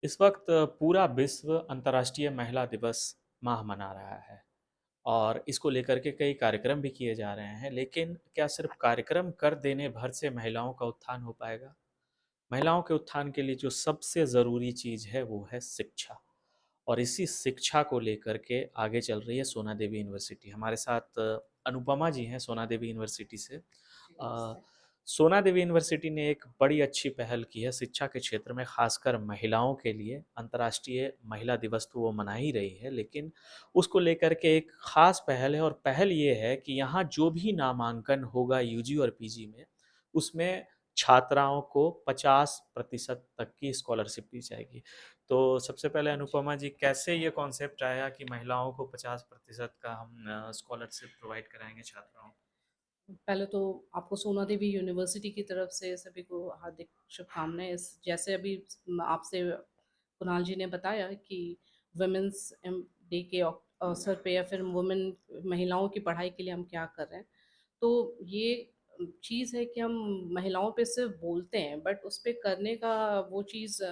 इस वक्त पूरा विश्व अंतर्राष्ट्रीय महिला दिवस माह मना रहा है और इसको लेकर के कई कार्यक्रम भी किए जा रहे हैं। लेकिन क्या सिर्फ कार्यक्रम कर देने भर से महिलाओं का उत्थान हो पाएगा? महिलाओं के उत्थान के लिए जो सबसे ज़रूरी चीज़ है वो है शिक्षा। और इसी शिक्षा को लेकर के आगे चल रही है सोना देवी यूनिवर्सिटी। हमारे साथ अनुपमा जी हैं सोना देवी यूनिवर्सिटी से। जी, नमस्ते। सोना देवी यूनिवर्सिटी ने एक बड़ी अच्छी पहल की है शिक्षा के क्षेत्र में, खासकर महिलाओं के लिए। अंतर्राष्ट्रीय महिला दिवस तो वो मना ही रही है, लेकिन उसको लेकर के एक खास पहल है, और पहल ये है कि यहाँ जो भी नामांकन होगा यूजी और पीजी में, उसमें छात्राओं को 50% तक की स्कॉलरशिप दी जाएगी। तो सबसे पहले अच्छा। अनुपमा जी, कैसे ये कॉन्सेप्ट आया कि महिलाओं को 50% का हम स्कॉलरशिप प्रोवाइड कराएंगे छात्राओं को? पहले तो आपको सोना देवी यूनिवर्सिटी की तरफ से सभी को हार्दिक शुभकामनाएँ। इस जैसे अभी आपसे कुणाल जी ने बताया कि वुमेन्स डे के अवसर पे या फिर वुमेन महिलाओं की पढ़ाई के लिए हम क्या कर रहे हैं। तो ये चीज़ है कि हम महिलाओं पे सिर्फ़ बोलते हैं बट उस पे करने का वो चीज़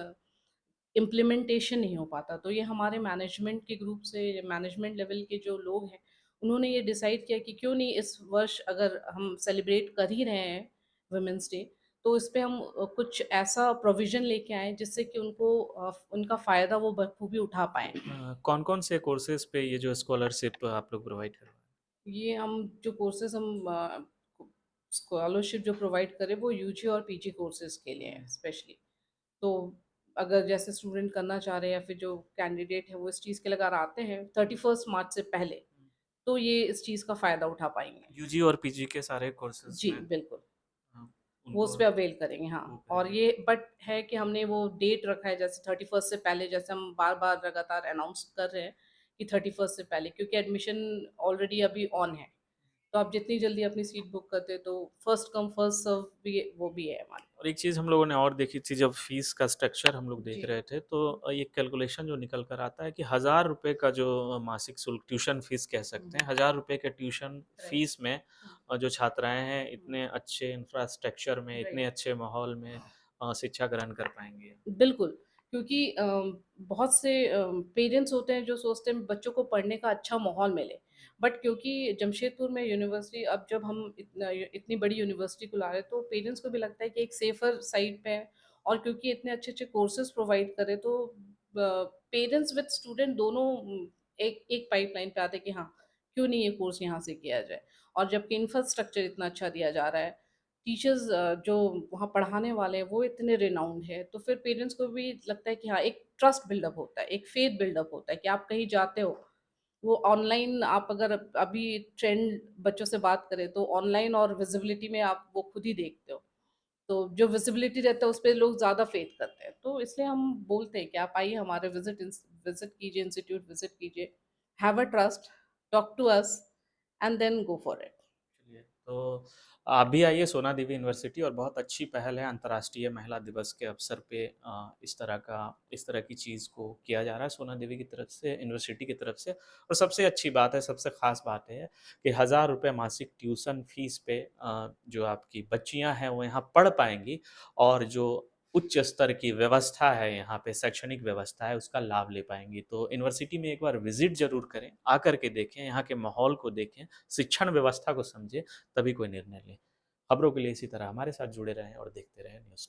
इम्प्लीमेंटेशन नहीं हो पाता। तो ये हमारे मैनेजमेंट के ग्रुप से मैनेजमेंट लेवल के जो लोग हैं, उन्होंने ये डिसाइड किया कि क्यों नहीं इस वर्ष अगर हम सेलिब्रेट कर ही रहे हैं वुमेन्स डे, तो इस पे हम कुछ ऐसा प्रोविज़न लेके आएँ जिससे कि उनको उनका फ़ायदा वो बखूबी उठा पाएँ। कौन-कौन से कोर्सेज़ पे ये जो स्कॉलरशिप आप लोग प्रोवाइड करवा रहे हैं? ये हम जो कोर्सेज़ हम स्कॉलरशिप जो प्रोवाइड करें वो यूजी और पीजी कोर्सेज़ के लिए हुँ, है स्पेशली। तो अगर जैसे स्टूडेंट करना चाह रहे हैं या फिर जो कैंडिडेट है वो इस चीज़ के लिए अगर आते हैं 31st मार्च से पहले, हुँ। तो ये इस चीज़ का फ़ायदा उठा पाएँगे। यूजी और पीजी के सारे कोर्सेज़ जी, में बिल्कुल। वो उनको उस पे अवेल करेंगे, वो हाँ। और पहले। ये बट है कि हमने वो डेट रखा है जैसे 31st से पहले, जैसे हम बार-बार लगातार अनाउंस कर रहे हैं कि 31st से पहले, क्योंकि एडमिशन ऑलरेडी अभी ऑन है। तो आप जितनी जल्दी अपनी सीट बुक करते हैं तो फर्स्ट कम फर्स्ट सर्व भी वो भी है हमारे और पास। एक चीज़ हम लोगों ने और देखी थी, जब फ़ीस का स्ट्रक्चर हम लोग देख जी। रहे थे, तो ये कैलकुलेशन जो निकल कर आता है कि ₹1000 का जो मासिक शुल्क, ट्यूशन फ़ीस कह हुँ, सकते हैं, हुँ। ₹1000 के ट्यूशन राइट। फ़ीस में हुँ, जो छात्राएँ हैं, हुँ। इतने अच्छे इंफ्रास्ट्रक्चर में, इतने राइट। अच्छे माहौल में शिक्षा ग्रहण कर पाएँगी। बिल्कुल, क्योंकि बहुत से पेरेंट्स होते हैं जो सोचते हैं बच्चों को पढ़ने का अच्छा माहौल मिले। बट क्योंकि जमशेदपुर में यूनिवर्सिटी, अब जब हम इतनी बड़ी यूनिवर्सिटी को ला रहे हैं तो पेरेंट्स को भी लगता है कि एक सेफ़र साइड पे है, और क्योंकि इतने अच्छे-अच्छे कोर्सेज़ प्रोवाइड कर रहे हैं तो पेरेंट्स विद स्टूडेंट दोनों एक एक पाइपलाइन पे आते हैं कि हाँ, क्यों नहीं ये कोर्स यहाँ से किया जाए। और जबकि इंफ्रास्ट्रक्चर इतना अच्छा दिया जा रहा है, टीचर्स जो वहाँ पढ़ाने वाले हैं वो इतने रिनाउंड है, तो फिर पेरेंट्स को भी लगता है कि हाँ, एक ट्रस्ट बिल्डअप होता है, एक फेथ बिल्डअप होता है कि आप कहीं जाते हो, वो ऑनलाइन आप अगर अभी ट्रेंड बच्चों से बात करें तो ऑनलाइन और विजिबिलिटी में आप वो खुद ही देखते हो। तो जो विजिबिलिटी रहता है उस पे लोग ज़्यादा फेथ करते हैं। तो इसलिए हम बोलते हैं कि आप आइए हमारे विज़िट कीजिए, इंस्टीट्यूट विज़िट कीजिए, have a trust, talk to us and then go for it. चलिए, तो आप भी आइए सोना देवी यूनिवर्सिटी, और बहुत अच्छी पहल है अंतर्राष्ट्रीय महिला दिवस के अवसर पे इस तरह की चीज़ को किया जा रहा है सोना देवी की तरफ से, यूनिवर्सिटी की तरफ से। और सबसे अच्छी बात है, सबसे ख़ास बात है कि ₹1000 मासिक ट्यूशन फ़ीस पे जो आपकी बच्चियाँ हैं वो यहाँ पढ़ पाएँगी, और जो उच्च स्तर की व्यवस्था है यहाँ पे, शैक्षणिक व्यवस्था है, उसका लाभ ले पाएँगी। तो यूनिवर्सिटी में एक बार विज़िट ज़रूर करें, आकर के देखें, यहाँ के माहौल को देखें, शिक्षण व्यवस्था को समझें, तभी कोई निर्णय लें। खबरों के लिए इसी तरह हमारे साथ जुड़े रहें और देखते रहें न्यूज़।